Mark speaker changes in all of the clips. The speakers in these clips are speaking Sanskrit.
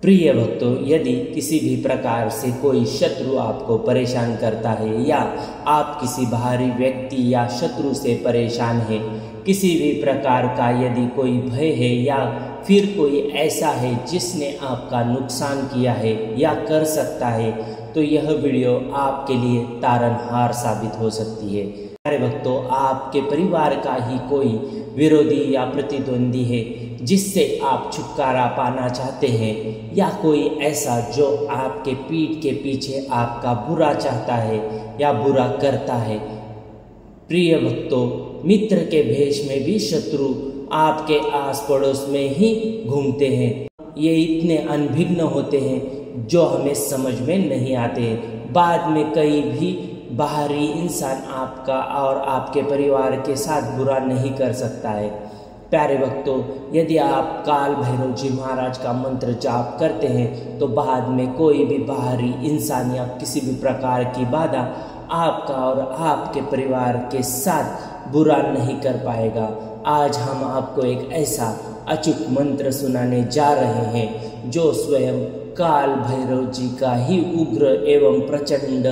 Speaker 1: प्रिय भक्तों, यदि किसी भी प्रकार से कोई शत्रु आपको परेशान करता है या आप किसी बाहरी व्यक्ति या शत्रु से परेशान हैं, किसी भी प्रकार का यदि कोई भय है या फिर कोई ऐसा है जिसने आपका नुकसान किया है या कर सकता है, तो यह वीडियो आपके लिए तारनहार साबित हो सकती है। प्यारे भक्तों, आपके परिवार का ही कोई विरोधी या प्रतिद्वंदी है जिससे आप छुटकारा पाना चाहते हैं, या कोई ऐसा जो आपके पीठ के पीछे आपका बुरा चाहता है या बुरा करता है। प्रिय भक्तों, मित्र के भेष में भी शत्रु आपके आस पड़ोस में ही घूमते हैं। ये इतने अनभिज्ञ होते हैं जो हमें समझ में नहीं आते। बाद में कई भी बाहरी इंसान आपका और आपके परिवार के साथ बुरा नहीं कर सकता है। प्यारे भक्तों, यदि आप काल भैरव जी महाराज का मंत्र जाप करते हैं तो बाद में कोई भी बाहरी इंसान या किसी भी प्रकार की बाधा आपका और आपके परिवार के साथ बुरा नहीं कर पाएगा। आज हम आपको एक ऐसा अचूक मंत्र सुनाने जा रहे हैं जो स्वयं काल भैरव जी का ही उग्र एवं प्रचंड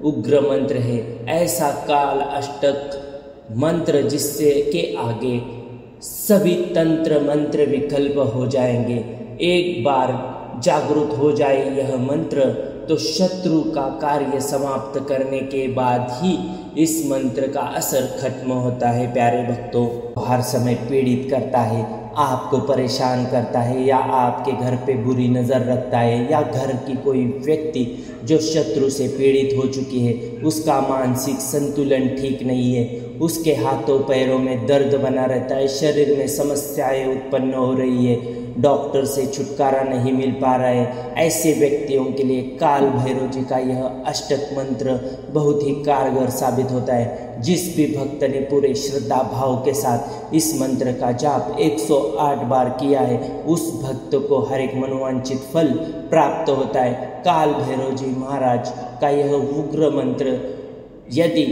Speaker 1: उग्र मंत्र है। ऐसा काल अष्टक मंत्र जिससे के आगे सभी तंत्र मंत्र विकल्प हो जाएंगे। एक बार जागृत हो जाए यह मंत्र तो शत्रु का कार्य समाप्त करने के बाद ही इस मंत्र का असर खत्म होता है। प्यारे भक्तों, हर समय पीड़ित करता है, आपको परेशान करता है या आपके घर पे बुरी नज़र रखता है, या घर की कोई व्यक्ति जो शत्रु से पीड़ित हो चुकी है उसका मानसिक संतुलन ठीक नहीं है, उसके हाथों पैरों में दर्द बना रहता है, शरीर में समस्याएं उत्पन्न हो रही है, डॉक्टर से छुटकारा नहीं मिल पा रहा है, ऐसे व्यक्तियों के लिए काल भैरव जी का यह अष्टक मंत्र बहुत ही कारगर साबित होता है। जिस भी भक्त ने पूरे श्रद्धा भाव के साथ इस मंत्र का जाप 108 बार किया है उस भक्त को हर एक मनोवांछित फल प्राप्त होता है। काल भैरव जी महाराज का यह उग्र मंत्र यदि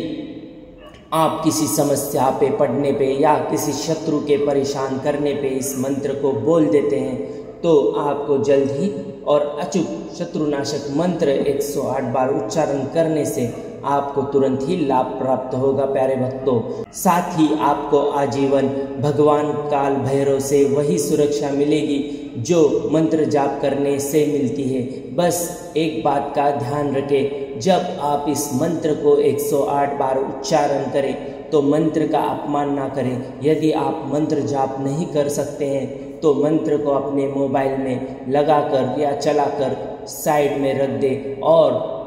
Speaker 1: आप किसी समस्या पे पड़ने पे या किसी शत्रु के परेशान करने पे इस मंत्र को बोल देते हैं तो आपको जल्द ही और अचूक शत्रुनाशक मंत्र 108 बार उच्चारण करने से आपको तुरंत ही लाभ प्राप्त होगा। प्यारे भक्तों, साथ ही आपको आजीवन भगवान काल भैरव से वही सुरक्षा मिलेगी जो मंत्र जाप करने से मिलती है। बस एक बात का ध्यान रखें, जब आप इस मंत्र को 108 बार उच्चारण करें तो मंत्र का अपमान ना करें। यदि आप मंत्र जाप नहीं कर सकते हैं तो मंत्र को अपने मोबाइल में लगाकर या चलाकर साइड में रख दें और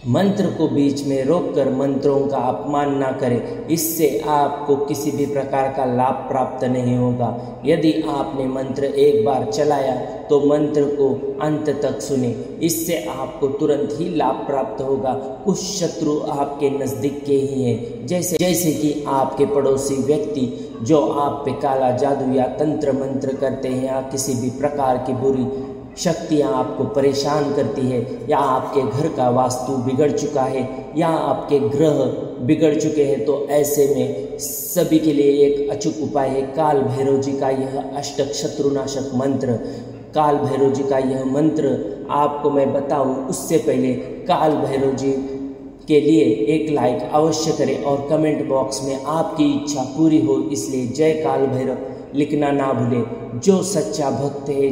Speaker 1: मंत्र को बीच में रोककर मंत्रों का अपमान ना करें। इससे आपको किसी भी प्रकार का लाभ प्राप्त नहीं होगा। यदि आपने मंत्र एक बार चलाया तो मंत्र को अंत तक सुने, इससे आपको तुरंत ही लाभ प्राप्त होगा। कुछ शत्रु आपके नज़दीक के ही हैं, जैसे कि आपके पड़ोसी व्यक्ति जो आप पे काला जादू या तंत्र मंत्र करते हैं, या किसी भी प्रकार की बुरी शक्तियाँ आपको परेशान करती है, या आपके घर का वास्तु बिगड़ चुका है या आपके ग्रह बिगड़ चुके हैं, तो ऐसे में सभी के लिए एक अचूक उपाय है काल भैरव जी का यह अष्टक शत्रुनाशक मंत्र। काल भैरव जी का यह मंत्र आपको मैं बताऊं उससे पहले काल भैरव जी के लिए एक लाइक अवश्य करें और कमेंट बॉक्स में आपकी इच्छा पूरी हो इसलिए जय काल भैरव लिखना ना भूलें। जो सच्चा भक्त है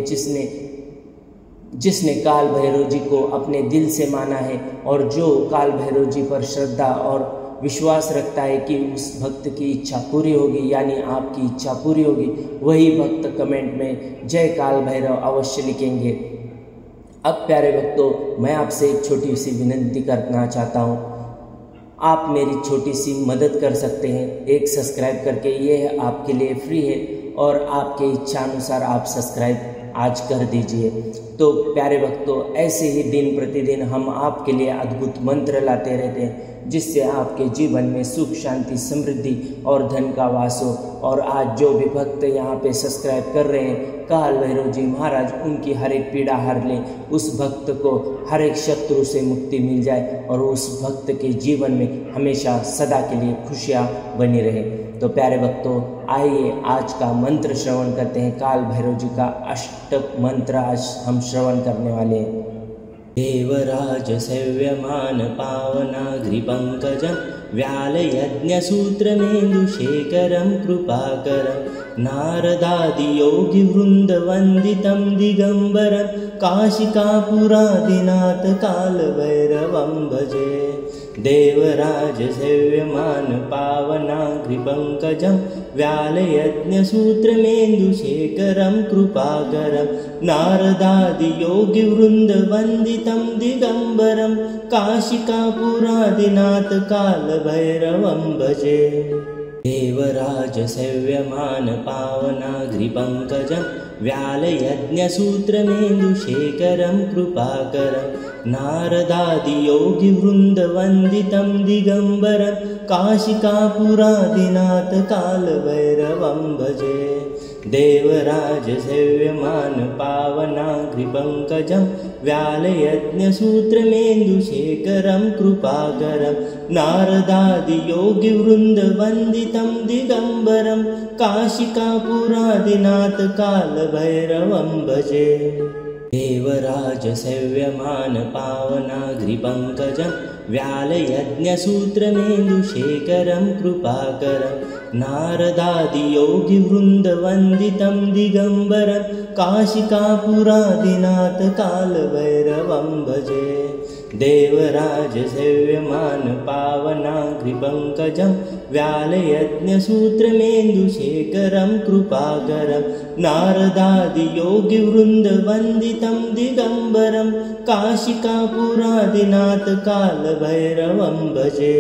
Speaker 1: जिसने काल भैरव जी को अपने दिल से माना है और जो काल भैरव जी पर श्रद्धा और विश्वास रखता है कि उस भक्त की इच्छा पूरी होगी, यानी आपकी इच्छा पूरी होगी, वही भक्त कमेंट में जय काल भैरव अवश्य लिखेंगे। अब प्यारे भक्तों, मैं आपसे एक छोटी सी विनती करना चाहता हूँ। आप मेरी छोटी सी मदद कर सकते हैं एक सब्सक्राइब करके। ये आपके लिए फ्री है और आपके इच्छा अनुसार आप सब्सक्राइब आज कर दीजिए। तो प्यारे भक्तों, ऐसे ही दिन प्रतिदिन हम आपके लिए अद्भुत मंत्र लाते रहते हैं जिससे आपके जीवन में सुख शांति समृद्धि और धन का वास हो। और आज जो भी भक्त यहाँ पे सब्सक्राइब कर रहे हैं काल भैरव जी महाराज उनकी हर एक पीड़ा हर लें, उस भक्त को हर एक शत्रु से मुक्ति मिल जाए और उस भक्त के जीवन में हमेशा सदा के लिए खुशियाँ बनी रहे। तो प्यारे भक्तों, आइए आज का मंत्र श्रवण करते हैं। काल भैरव जी का अष्टक मंत्र आज हम श्रवण करने वाले हैं। देवराज सेव्यमान पावनाग्रिपङ्कजं व्यालयज्ञसूत्रमेन्दुशेखरं कृपाकरं नारदादियोगिवृन्दवन्दितं दिगम्बरं काशिकापुरादिनाथ कालभैरवं भजे। देवराज सेव्यमान पावनाग्रिपङ्कजं व्यालयज्ञसूत्रमेन्दुशेखरं कृपाकरं नारदादियोगिवृन्दवन्दितं दिगम्बरं काशिकापुरादिनाथ कालभैरवं भजे। देवराज सेव्यमान पावनाग्रिपङ्कजं व्यालयज्ञसूत्रमेन्दुशेखरं कृपाकरं नारदादियोगिवृन्दवन्दितं दिगम्बरं काशिकापुरादिनाथ कालभैरवं भजे। देवराज सेव्यमान पावनाग्रिपङ्कजं व्यालयज्ञसूत्रमेन्दुशेखरं कृपाकरं नारदादियोगिवृन्दवन्दितं दिगम्बरं काशिकापुरादिनाथ कालभैरवं भजे। देवराज सेव्यमान पावनाग्रिपङ्कजं व्यालयज्ञसूत्रमेन्दुशेखरं कृपाकरं नारदादियोगिवृन्दवन्दितं दिगम्बरं काशिकापुरादिनाथ कालभैरवं भजे। देवराज सेव्यमान पावनाग्रिपङ्कजं व्यालयज्ञसूत्रमेन्दुशेखरं कृपाकरं नारदादियोगिवृन्दवन्दितं दिगम्बरं काशिकापुरादिनाथ कालभैरवं भजे।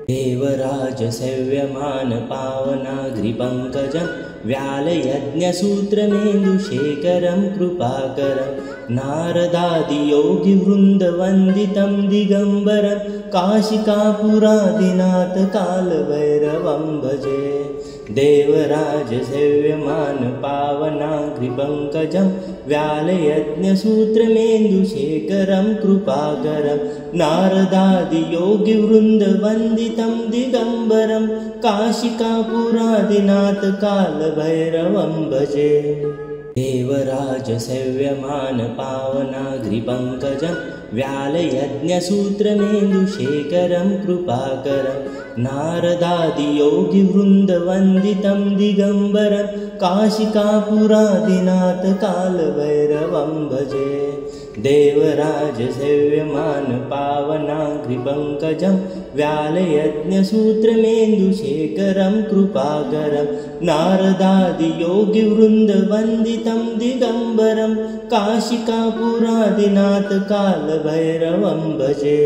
Speaker 1: देवराज सेव्यमान पावनाग्रिपङ्कजं व्यालयज्ञसूत्रमेन्दुशेखरं कृपाकरं नारदादियोगिवृन्दवन्दितं दिगम्बरं काशिकापुरादिनाथ कालभैरवं भजे। देवराज सेव्यमान पावनाग्रिपङ्कजं व्यालयज्ञसूत्रमेन्दुशेखरं कृपाकरं नारदादियोगिवृन्दवन्दितं दिगम्बरं काशिकापुरादिनाथ कालभैरवं भजे। देवराज सेव्यमान पावनाग्रिपङ्कजं व्यालयज्ञसूत्रमेन्दुशेखरं कृपाकरं नारदादियोगिवृन्दवन्दितं दिगम्बरं काशिकापुरादिनाथ कालभैरवं भजे। देवराज सेव्यमान पावनाग्रिपङ्कजं व्यालयज्ञसूत्रमेन्दुशेखरं कृपाकरं नारदादियोगिवृन्दवन्दितं दिगम्बरं काशिकापुरादिनाथ कालभैरवं भजे।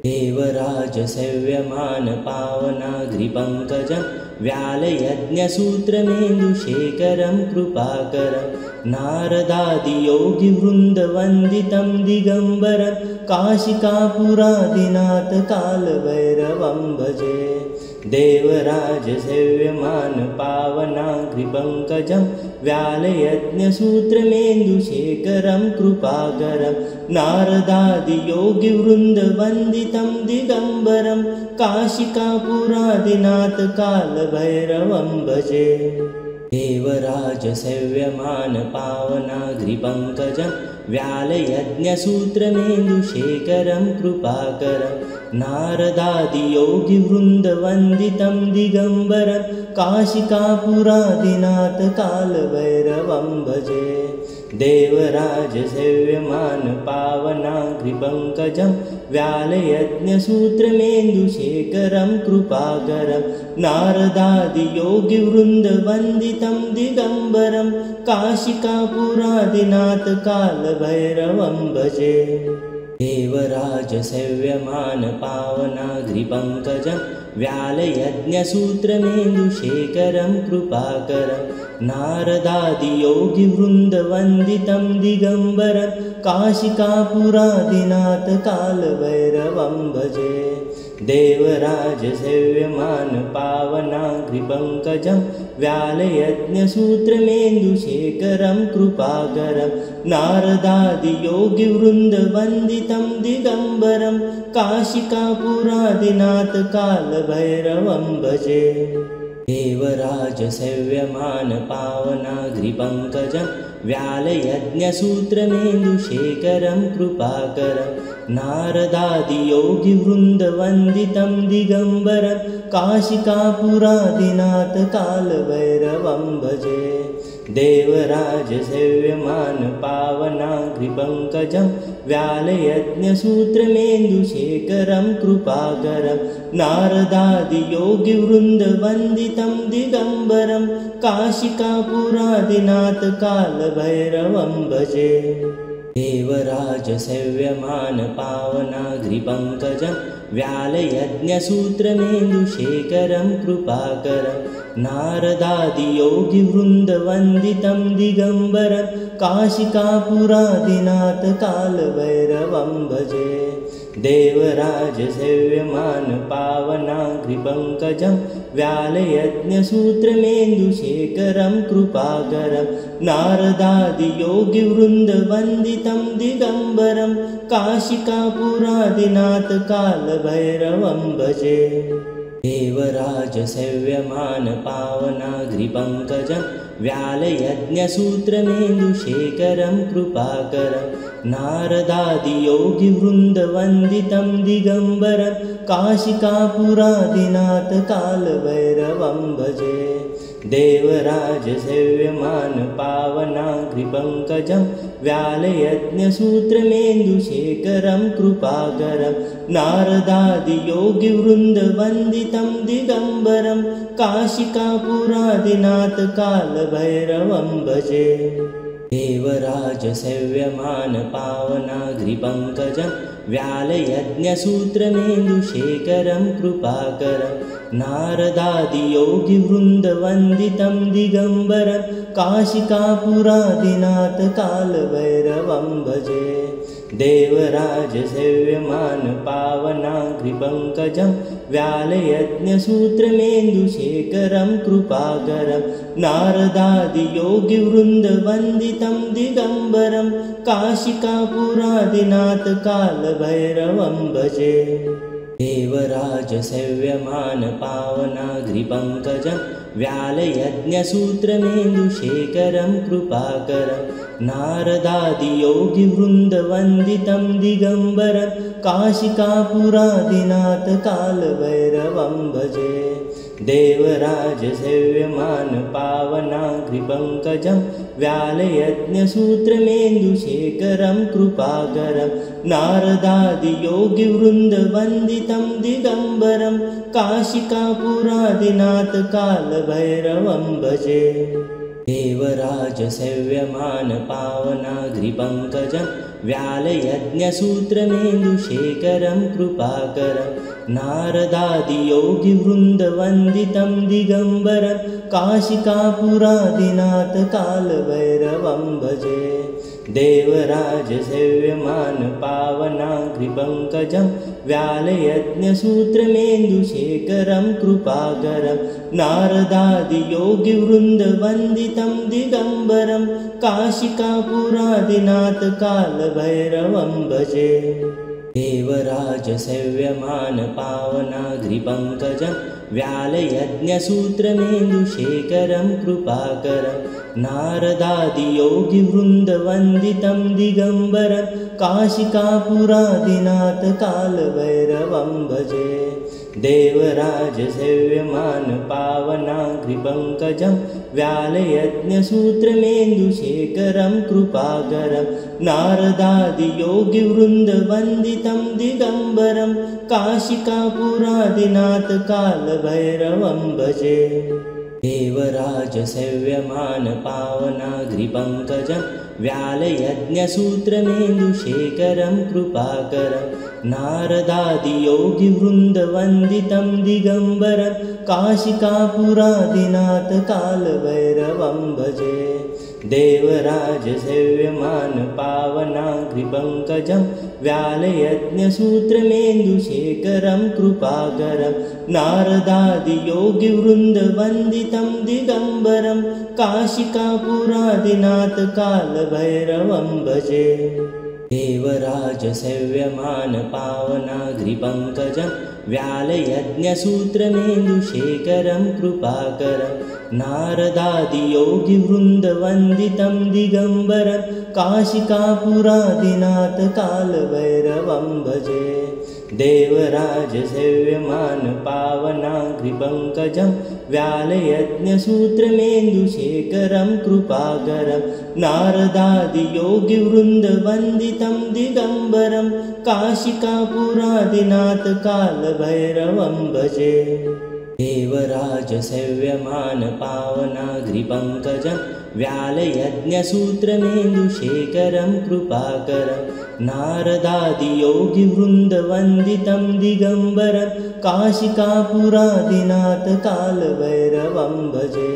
Speaker 1: देवराज सेव्यमान पावनाग्रिपङ्कजं व्यालयज्ञसूत्रमेन्दुशेखरं कृपाकरं नारदादियोगिवृन्दवन्दितं दिगम्बरं काशिकापुरादिनाथ कालभैरवं भजे। देवराज सेव्यमान पावनाग्रिपङ्कजं व्यालयज्ञसूत्रमेन्दुशेखरं कृपाकरं नारदादियोगिवृन्दवन्दितं दिगम्बरं काशिकापुरादिनाथ कालभैरवं भजे। देवराज सेव्यमान पावनाग्रिपङ्कजं व्यालयज्ञसूत्रमेन्दुशेखरं कृपाकरं नारदादियोगिवृन्दवन्दितं दिगम्बरं काशिकापुरादिनाथ कालभैरवं भजे। देवराज सेव्यमान पावनाग्रिपङ्कजं व्यालयज्ञसूत्रमेन्दुशेखरं कृपाकरं नारदादियोगिवृन्दवन्दितं दिगम्बरं काशिकापुरादिनाथ कालभैरवं भजे। देवराज सेव्यमान पावनाग्रिपङ्कजं व्यालयज्ञसूत्रमेन्दुशेखरं कृपाकरं नारदादियोगिवृन्दवन्दितं दिगम्बरं काशिकापुरादिनाथ कालभैरवं भजे। देवराजसेव्यमान पावनाग्रिपङ्कजं व्यालयज्ञसूत्रमेन्दुशेखरं कृपाकरं नारदादियोगिवृन्दवन्दितं दिगम्बरं काशिकापुरादिनाथ कालभैरवं भजे। देवराजसेव्यमान पावनाग्रिपङ्कजं व्यालयज्ञसूत्रमेन्दुशेखरं कृपाकरं नारदादियोगिवृन्दवन्दितं दिगम्बरं काशिकापुरादिनाथ कालभैरवं भजे। देवराजसेव्यमान पावनाग्रिपङ्कजं व्यालयज्ञसूत्रमेन्दुशेखरं कृपाकरं नारदादियोगिवृन्दवन्दितं दिगम्बरं काशिकापुरादिनाथ कालभैरवं भजे। देवराजसेव्यमान पावनाग्रिपङ्कजं व्यालयज्ञसूत्रमेन्दुशेखरं कृपाकरं नारदादियोगिवृन्दवन्दितं दिगम्बरं काशिकापुरादिनाथ कालभैरवं भजे। देवराजसेव्यमान पावनाग्रिपङ्कजं व्यालयज्ञसूत्रमेन्दुशेखरं कृपाकरं नारदादियोगिवृन्दवन्दितं दिगम्बरं काशिकापुरादिनाथ कालभैरवं भजे। देवराजसेव्यमान पावनाग्रिपङ्कजं व्यालयज्ञसूत्रमेन्दुशेखरं कृपाकरं नारदादियोगिवृन्दवन्दितं दिगम्बरं काशिकापुरादिनाथ कालभैरवं भजे। देवराजसेव्यमान पावनाग्रिपङ्कजं व्यालयज्ञसूत्रमेन्दुशेखरं कृपाकरं नारदादियोगिवृन्दवन्दितं दिगम्बरं काशिकापुरादिनाथ कालभैरवं भजे। देवराजसेव्यमान पावनाग्रिपङ्कजं व्यालयज्ञसूत्रमेन्दुशेखरं कृपाकरं नारदादियोगिवृन्दवन्दितं दिगम्बरं काशिकापुरादिनाथ कालभैरवं भजे। देवराजसेव्यमान पावनाग्रिपङ्कजं व्यालयज्ञसूत्रमेन्दुशेखरं कृपाकरं नारदादियोगिवृन्दवन्दितं दिगम्बरं काशिकापुरादिनाथ कालभैरवं भजे। देवराजसेव्यमान पावनाग्रिपङ्कजं व्यालयज्ञसूत्रमेन्दुशेखरं कृपाकरं नारदादियोगिवृन्दवन्दितं दिगम्बरं काशिकापुरादिनाथ कालभैरवं भजे। देवराजसेव्यमान पावनाग्रिपङ्कजं व्यालयज्ञसूत्रमेन्दुशेखरं कृपाकरं नारदादियोगिवृन्दवन्दितं दिगम्बरं काशिकापुरादिनाथ कालभैरवं भजे। देवराजसेव्यमान पावनाग्रिपङ्कजं व्यालयज्ञसूत्रमेन्दुशेखरं कृपाकरं नारदादियोगिवृन्दवन्दितं दिगम्बरं काशिकापुरादिनाथ कालभैरवं भजे। देवराजसेव्यमान पावनाग्रिपङ्कजं व्यालयज्ञसूत्रमेन्दुशेखरं कृपाकरं नारदादियोगिवृन्दवन्दितं दिगम्बरं काशिकापुरादिनाथ कालभैरवं भजे। देवराजसेव्यमान पावनाग्रिपङ्कजं व्यालयज्ञसूत्रमेन्दुशेखरं कृपाकरं नारदादियोगिवृन्दवन्दितं दिगम्बरं काशिकापुरादिनाथ कालभैरवं भजे। देवराजसेव्यमान पावनाग्रिपङ्कजं व्यालयज्ञसूत्रमेन्दुशेखरं कृपाकरं नारदादियोगिवृन्दवन्दितं दिगम्बरं काशिकापुरादिनाथ कालभैरवं भजे। देवराजसेव्यमान पावनाग्रिपङ्कजं व्यालयज्ञसूत्रमेन्दुशेखरं कृपाकरं नारदादियोगिवृन्दवन्दितं दिगम्बरं काशिकापुरादिनाथ कालभैरवं भजे। देवराजसेव्यमान पावनाग्रिपङ्कजं पावनाग्रिपङ्कजं व्यालयज्ञसूत्रमेन्दुशेखरं कृपाकरं नारदादियोगिवृन्दवन्दितं दिगम्बरं काशिकापुरादिनाथकालभैरवं भजे। देवराजसेव्यमानपावनाग्रिपङ्कजं व्यालयज्ञसूत्रमेन्दुशेखरं कृपाकरं नारदादियोगिवृन्दवन्दितं दिगम्बरं काशिकापुरादिनाथकालभैरवं भजे। देवराजसेव्यमानपावनाग्रिपङ्कजं व्यालयज्ञसूत्रमेन्दुशेखरं कृपाकरं नारदादियोगिवृन्दवन्दितं दिगम्बरं काशिकापुरादिनाथकालभैरवं भजे। देवराजसेव्यमानपावनाग्रिपङ्कजं व्यालयज्ञसूत्रमेन्दुशेखरं कृपाकरं नारदादियोगिवृन्दवन्दितं दिगम्बरं काशिकापुरादिनाथकालभैरवं भजे।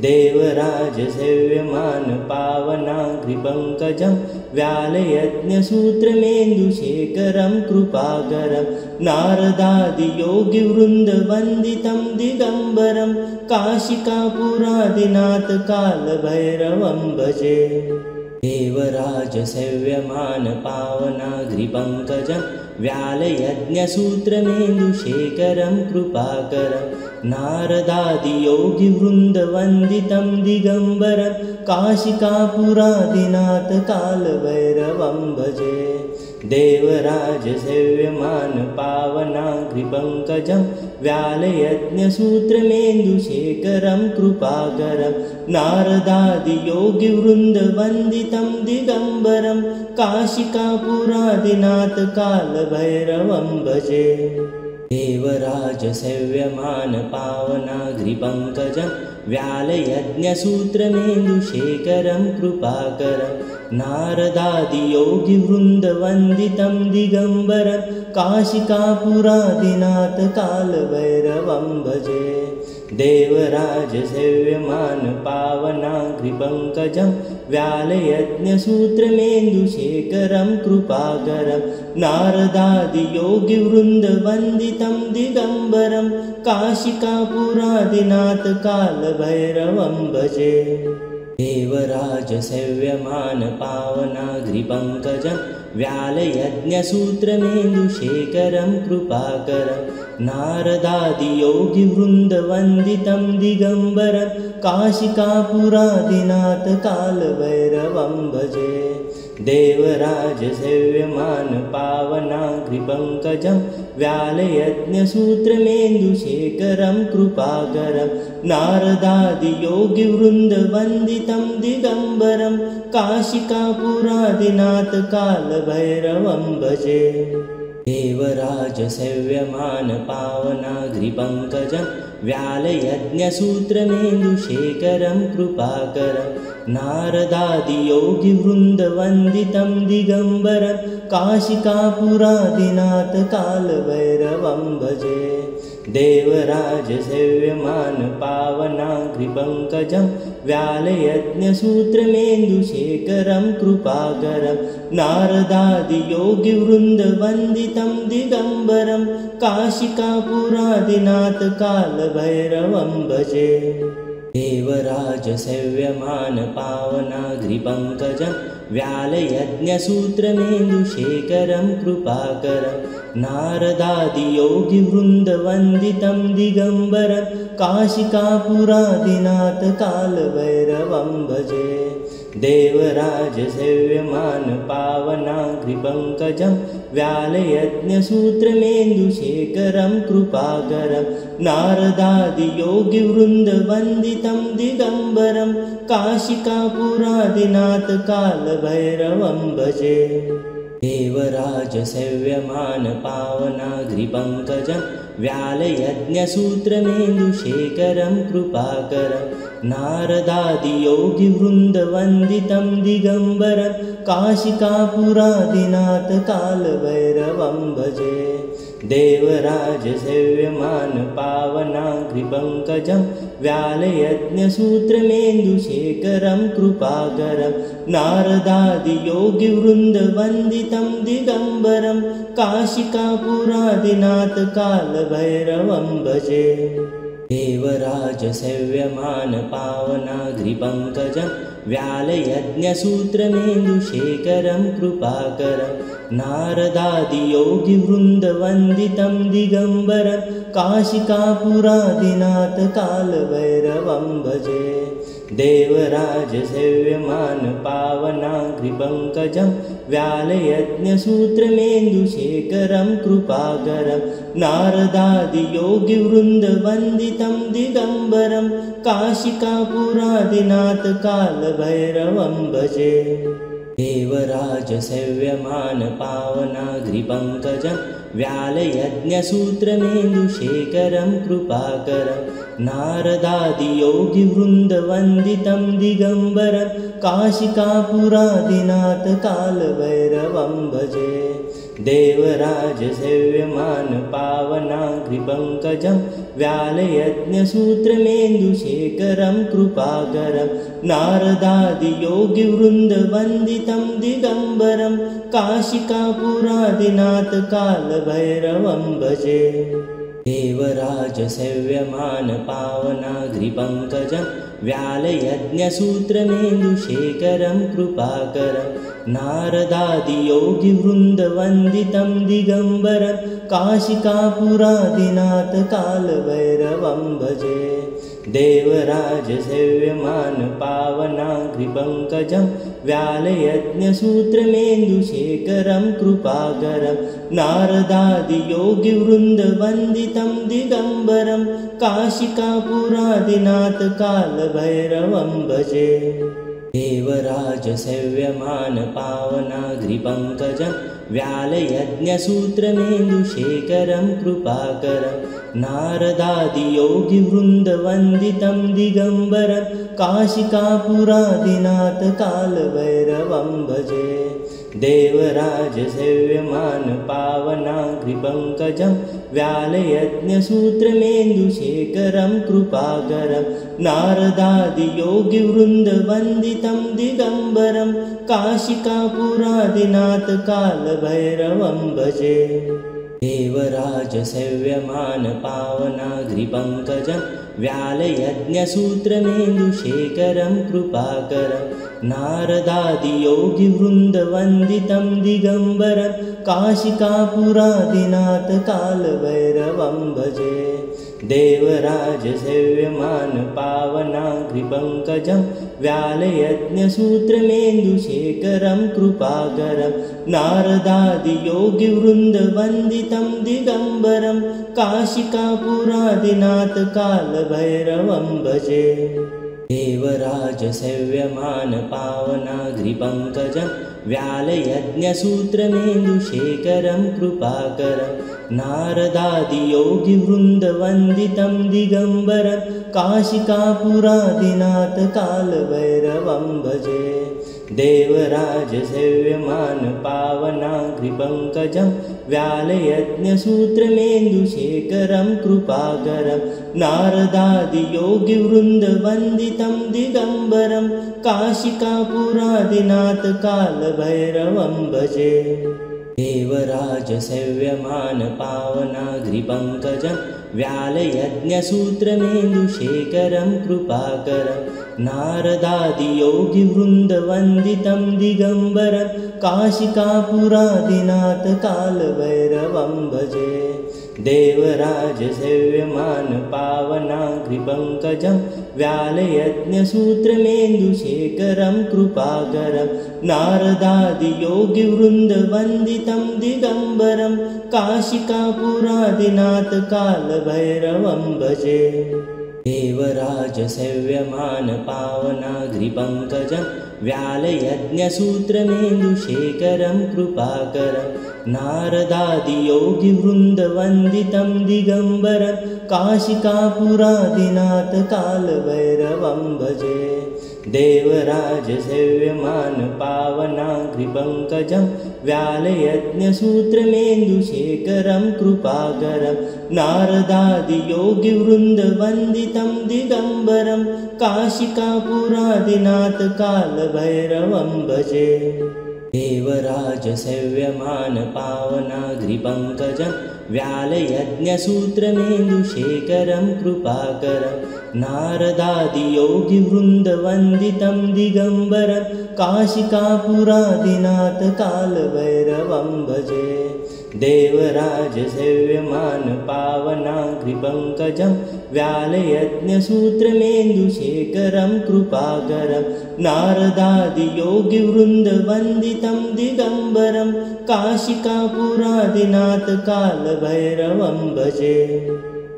Speaker 1: देवराजसेव्यमानपावनाग्रिपङ्कजं व्यालयज्ञसूत्रमेन्दुशेखरं कृपाकरं नारदादियोगिवृन्दवन्दितं दिगम्बरं काशिकापुरादिनाथकालभैरवं भजे। देवराजसेव्यमानपावनाग्रिपङ्कजं व्यालयज्ञसूत्रमेन्दुशेखरं कृपाकरं नारदादियोगिवृन्दवन्दितं दिगम्बरं काशिकापुरादिनाथकालभैरवं भजे। देवराजसेव्यमानपावनाग्रिपङ्कजं व्यालयज्ञसूत्रमेन्दुशेखरं कृपाकरं नारदादियोगिवृन्दवन्दितं दिगम्बरं काशिकापुरादिनाथकालभैरवं भजे। देवराजसेव्यमानपावनाग्रिपङ्कजं व्यालयज्ञसूत्रमेन्दुशेखरं कृपाकरं नारदादियोगिवृन्दवन्दितं दिगम्बरं काशिकापुरादिनाथकालभैरवं भजे। देवराजसेव्यमानपावनाग्रिपङ्कजं व्यालयज्ञसूत्रमेन्दुशेखरं कृपाकरं नारदादियोगिवृन्दवन्दितं दिगम्बरं काशिकापुरादिनाथकालभैरवं भजे। देवराजसेव्यमानपावनाग्रिपङ्कजं व्यालयज्ञसूत्रमेन्दुशेखरं कृपाकरं नारदादियोगिवृन्दवन्दितं दिगम्बरं काशिकापुरादिनाथकालभैरवं भजे। देवराजसेव्यमानपावनाग्रिपङ्कजं व्यालयज्ञसूत्रमेन्दुशेखरं कृपाकरं नारदादियोगिवृन्दवन्दितं दिगम्बरं काशिकापुरादिनाथकालभैरवं भजे। देवराजसेव्यमानपावनाग्रिपङ्कजं व्यालयज्ञसूत्रमेन्दुशेखरं कृपाकरं नारदादियोगिवृन्दवन्दितं दिगम्बरं काशिकापुरादिनाथकालभैरवं भजे। देवराजसेव्यमानपावनाग्रिपङ्कजं व्यालयज्ञसूत्रमेन्दुशेखरं कृपाकरं नारदादियोगिवृन्दवन्दितं दिगम्बरं काशिकापुरादिनाथकालभैरवं भजे। देवराजसेव्यमानपावनाग्रिपङ्कजं व्यालयज्ञसूत्रमेन्दुशेखरं कृपाकरं नारदादियोगिवृन्दवन्दितं दिगम्बरं काशिकापुरादिनाथकालभैरवं भजे। देवराजसेव्यमानपावनाग्रिपङ्कजं व्यालयज्ञसूत्रमेन्दुशेखरं कृपाकरं नारदादियोगिवृन्दवन्दितं दिगम्बरं काशिकापुरादिनाथकालभैरवं भजे। देवराजसेव्यमानपावनाग्रिपङ्कजं व्यालयज्ञसूत्रमेन्दुशेखरं कृपाकरं नारदादियोगिवृन्दवन्दितं दिगम्बरं काशिकापुरादिनाथ कालभैरवं भजे देवराजसेव्यमानपावनाग्रिपङ्कजं व्यालयज्ञसूत्रमेन्दुशेखरं कृपाकरं नारदादियोगिवृन्दवन्दितं दिगम्बरं काशिकापुरादिनाथ कालभैरवं भजे देवराजसेव्यमानपावनाग्रिपङ्कजं व्यालयज्ञसूत्रमेन्दुशेखरं कृपाकरं नारदादियोगिवृन्दवन्दितं दिगम्बरं काशिकापुरादिनाथ कालभैरवं भजे देवराजसेव्यमानपावनाग्रिपङ्कजं व्यालयज्ञसूत्रमेन्दुशेखरं कृपाकरं नारदादियोगिवृन्दवन्दितं दिगम्बरं काशिकापुरादिनाथ कालभैरवं भजे देवराजसेव्यमानपावनाग्रिपङ्कजं व्यालयज्ञसूत्रमेन्दुशेखरं कृपाकरं नारदादियोगिवृन्दवन्दितं दिगम्बरं काशिकापुरादिनाथ कालभैरवं भजे देवराजसेव्यमानपावनाग्रिपङ्कजं व्यालयज्ञसूत्रमेन्दुशेखरं कृपाकरं नारदादियोगिवृन्दवन्दितं दिगम्बरं काशिकापुरादिनाथ कालभैरवं भजे देवराजसेव्यमानपावनाग्रिपङ्कजं व्यालयज्ञसूत्रमेन्दुशेखरं कृपाकरं नारदादियोगिवृन्दवन्दितं दिगम्बरं काशिकापुरादिनाथ कालभैरवं भजे देवराजसेव्यमानपावनाग्रिपङ्कजं व्यालयज्ञसूत्रमेन्दुशेखरं कृपाकरं नारदादियोगिवृन्दवन्दितं दिगम्बरं काशिकापुरादिनाथ कालभैरवं भजे देवराजसेव्यमानपावनाग्रिपङ्कजं व्यालयज्ञसूत्रमेन्दुशेखरं कृपाकरं नारदादियोगिवृन्दवन्दितं दिगम्बरं काशिकापुरादिनाथ कालभैरवं भजे देवराजसेव्यमानपावनाग्रिपङ्कजं व्यालयज्ञसूत्रमेन्दुशेखरं कृपाकरं नारदादियोगिवृन्दवन्दितं दिगम्बरं काशिकापुरादिनाथ कालभैरवं भजे देवराजसेव्यमानपावनाग्रिपङ्कजं व्यालयज्ञसूत्रमेन्दुशेखरं कृपाकरं नारदादियोगिवृन्दवन्दितं दिगम्बरं काशिकापुरादिनाथ कालभैरवं भजे देवराजसेव्यमानपावनाग्रिपङ्कजं व्यालयज्ञसूत्रमेन्दुशेखरं कृपाकरं नारदादियोगिवृन्दवन्दितं दिगम्बरं काशिकापुरादिनाथ कालभैरवं भजे देवराजसेव्यमानपावनाग्रिपङ्कजं व्यालयज्ञसूत्रमेन्दुशेखरं कृपाकरं नारदादियोगिवृन्दवन्दितं दिगम्बरं काशिकापुरादिनाथ कालभैरवं भजे देवराजसेव्यमानपावनाग्रिपङ्कजं व्यालयज्ञसूत्रमेन्दुशेखरं कृपाकरं नारदादियोगिवृन्दवन्दितं दिगम्बरं काशिकापुरादिनाथ कालभैरवं भजे देवराजसेव्यमानपावनाग्रिपङ्कजं व्यालयज्ञसूत्रमेन्दुशेखरं कृपाकरं नारदादियोगिवृन्दवन्दितं दिगम्बरं काशिकापुरादिनाथ कालभैरवं भजे देवराजसेव्यमानपावनाग्रिपङ्कजं व्यालयज्ञसूत्रमेन्दुशेखरं कृपाकरं नारदादियोगिवृन्दवन्दितं दिगम्बरं काशिकापुरादिनाथ कालभैरवं भजे देवराजसेव्यमानपावनाग्रिपङ्कजं व्यालयज्ञसूत्रमेन्दुशेखरं कृपाकरं नारदादियोगिवृन्दवन्दितं दिगम्बरं काशिकापुरादिनाथ कालभैरवं भजे। देवराजसेव्यमानपावनाग्रिपङ्कजं व्यालयज्ञसूत्रमेन्दुशेखरं कृपाकरं नारदादियोगिवृन्दवन्दितं दिगम्बरं काशिकापुरादिनाथ कालभैरवं भजे। देवराजसेव्यमानपावनाग्रिपङ्कजं व्यालयज्ञसूत्रमेन्दुशेखरं कृपाकरं नारदादियोगिवृन्दवन्दितं दिगम्बरं काशिकापुरादिनाथ कालभैरवं भजे। देवराजसेव्यमानपावनाग्रिपङ्कजं व्यालयज्ञसूत्रमेन्दुशेखरं कृपाकरं नारदादियोगिवृन्दवन्दितं दिगम्बरं काशिकापुरादिनाथ कालभैरवं भजे।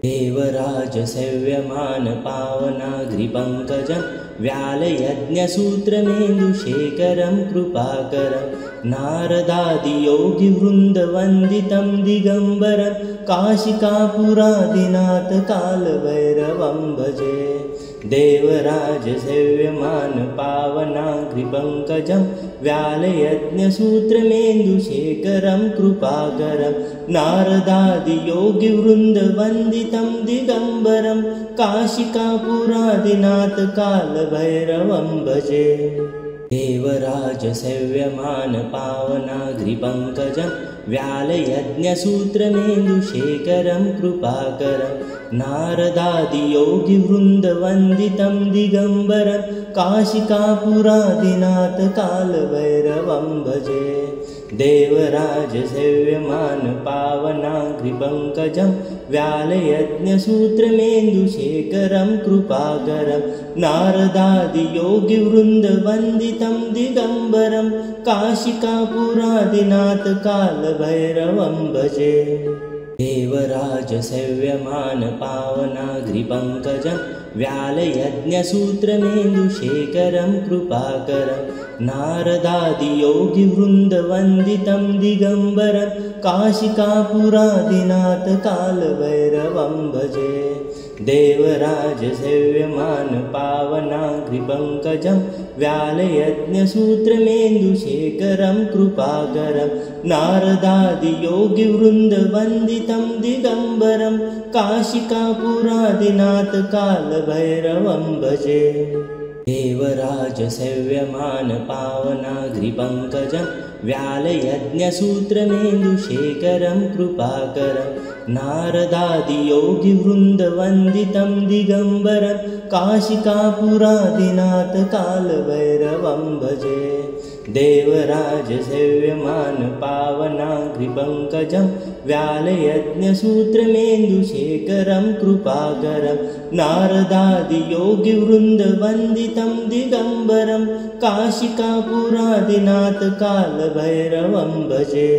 Speaker 1: देवराजसेव्यमानपावनाग्रिपङ्कजं व्यालयज्ञसूत्रमेन्दुशेखरं कृपाकरं नारदादियोगिवृन्दवन्दितं दिगम्बरं काशिकापुरादिनाथ कालभैरवं भजे। देवराजसेव्यमानपावनाग्रिपङ्कजं व्यालयज्ञसूत्रमेन्दुशेखरं कृपाकरं नारदादियोगिवृन्दवन्दितं दिगम्बरं काशिकापुरादिनाथ कालभैरवं भजे। देवराजसेव्यमानपावनाग्रिपङ्कजं व्यालयज्ञसूत्रमेन्दुशेखरं कृपाकरं नारदादियोगिवृन्दवन्दितं दिगम्बरं काशिकापुरादिनाथ कालभैरवं भजे। देवराजसेव्यमानपावनाग्रिपङ्कजं व्यालयज्ञसूत्रमेन्दुशेखरं कृपाकरं नारदादियोगिवृन्दवन्दितं दिगम्बरं काशिकापुरादिनाथ कालभैरवं भजे। देवराजसेव्यमानपावनाग्रिपङ्कजं व्यालयज्ञसूत्रमेन्दुशेखरं कृपाकरं नारदादियोगिवृन्दवन्दितं दिगम्बरं काशिकापुरादिनाथ कालभैरवं भजे। देवराजसेव्यमानपावनाग्रिपङ्कजं व्यालयज्ञसूत्रमेन्दुशेखरं कृपाकरं नारदादियोगिवृन्दवन्दितं दिगम्बरं काशिकापुरादिनाथ कालभैरवं भजे। देवराजसेव्यमानपावनाग्रिपङ्कजं व्यालयज्ञसूत्रमेन्दुशेखरं कृपाकरं नारदादियोगिवृन्दवन्दितं दिगम्बरं काशिकापुरादिनाथ कालभैरवं भजे। देवराजसेव्यमानपावनाग्रिपङ्कजं व्यालयज्ञसूत्रमेन्दुशेखरं कृपाकरं नारदादियोगिवृन्दवन्दितं दिगम्बरं काशिकापुरादिनाथ कालभैरवं भजे।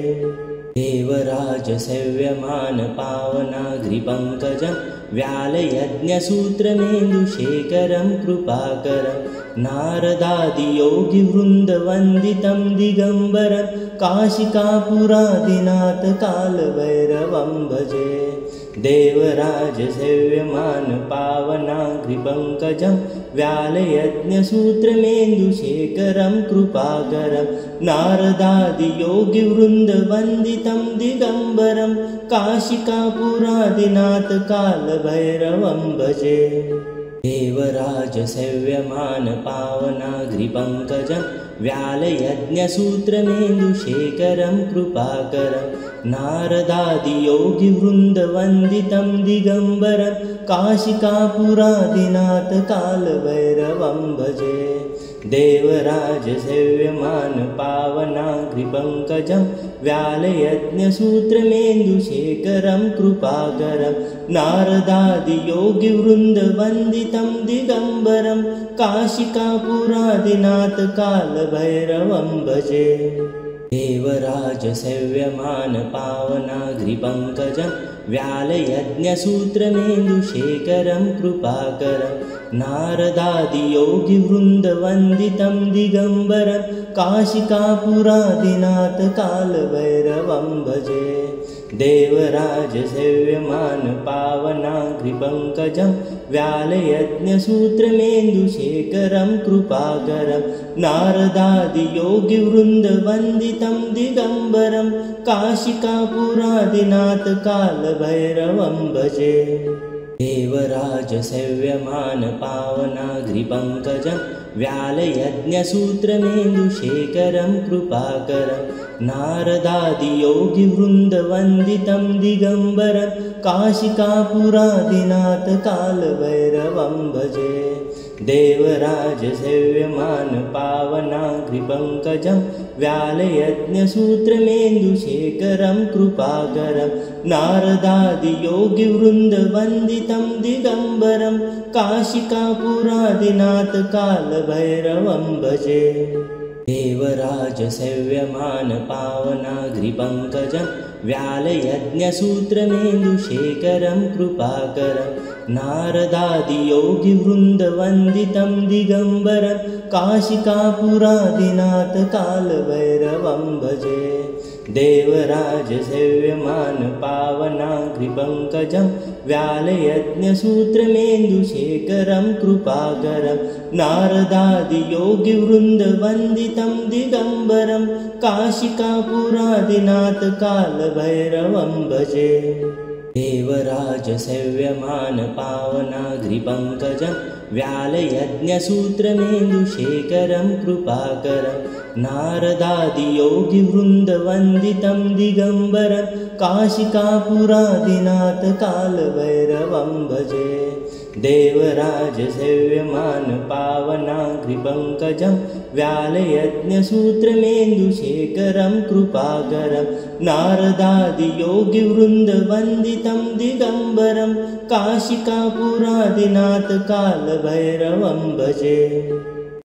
Speaker 1: देवराजसेव्यमानपावनाग्रिपङ्कजं व्यालयज्ञसूत्रमेन्दुशेखरं कृपाकरं नारदादियोगिवृन्दवन्दितं दिगम्बरं काशिकापुरादिनाथ कालभैरवं भजे। देवराजसेव्यमानपावनाग्रिपङ्कजं व्यालयज्ञसूत्रमेन्दुशेखरं कृपाकरं नारदादियोगिवृन्दवन्दितं दिगम्बरं काशिकापुरादिनाथ कालभैरवं भजे। देवराजसेव्यमानपावनाग्रिपङ्कजं व्यालयज्ञसूत्रमेन्दुशेखरं कृपाकरं नारदादियोगिवृन्दवन्दितं दिगम्बरं काशिकापुरादिनाथ कालभैरवं भजे। देवराजसेव्यमानपावनाग्रिपङ्कजं व्यालयज्ञसूत्रमेन्दुशेखरं कृपाकरं नारदादियोगिवृन्दवन्दितं दिगम्बरं काशिकापुरादिनाथ कालभैरवं भजे। देवराजसेव्यमानपावनाग्रिपङ्कजं व्यालयज्ञसूत्रमेन्दुशेखरं कृपाकरं नारदादियोगिवृन्दवन्दितं दिगम्बरं काशिकापुरादिनाथ कालभैरवं भजे। देवराजसेव्यमानपावनाङ्घ्रिपङ्कजं व्यालयज्ञसूत्रमेन्दुशेखरं कृपाकरं नारदादियोगिवृन्दवन्दितं दिगम्बरं काशिकापुरादिनाथ कालभैरवं भजे। देवराजसेव्यमानपावनाङ्घ्रिपङ्कजं व्यालयज्ञसूत्रमेन्दुशेखरं कृपाकरं नारदादियोगिवृन्दवन्दितं दिगम्बरं काशिकापुरादिनाथ कालभैरवं भजे। देवराजसेव्यमानपावनाङ्घ्रिपङ्कजं व्यालयज्ञसूत्रमेन्दुशेखरं कृपाकरं नारदादियोगिवृन्दवन्दितं दिगम्बरं काशिकापुरादिनाथ कालभैरवं भजे। देवराजसेव्यमानपावनाङ्घ्रिपङ्कजं व्यालयज्ञसूत्रमेन्दुशेखरं कृपाकरं नारदादियोगिवृन्दवन्दितं दिगम्बरं काशिकापुरादिनाथ कालभैरवं भजे। देवराजसेव्यमानपावनाङ्घ्रिपङ्कजं व्यालयज्ञसूत्रमेन्दुशेखरं कृपाकरं नारदादियोगिवृन्दवन्दितं दिगम्बरं काशिकापुरादिनाथ कालभैरवं भजे। देवराजसेव्यमानपावनाङ्घ्रिपङ्कजं व्यालयज्ञसूत्रमेन्दुशेखरं कृपाकरं नारदादियोगिवृन्दवन्दितं दिगम्बरं काशिकापुरादिनाथ कालभैरवं भजे। देवराजसेव्यमानपावनाङ्घ्रिपङ्कजं व्यालयज्ञसूत्रमेन्दुशेखरं कृपाकरं नारदादियोगिवृन्दवन्दितं दिगम्बरं काशिकापुरादिनाथ कालभैरवं भजे।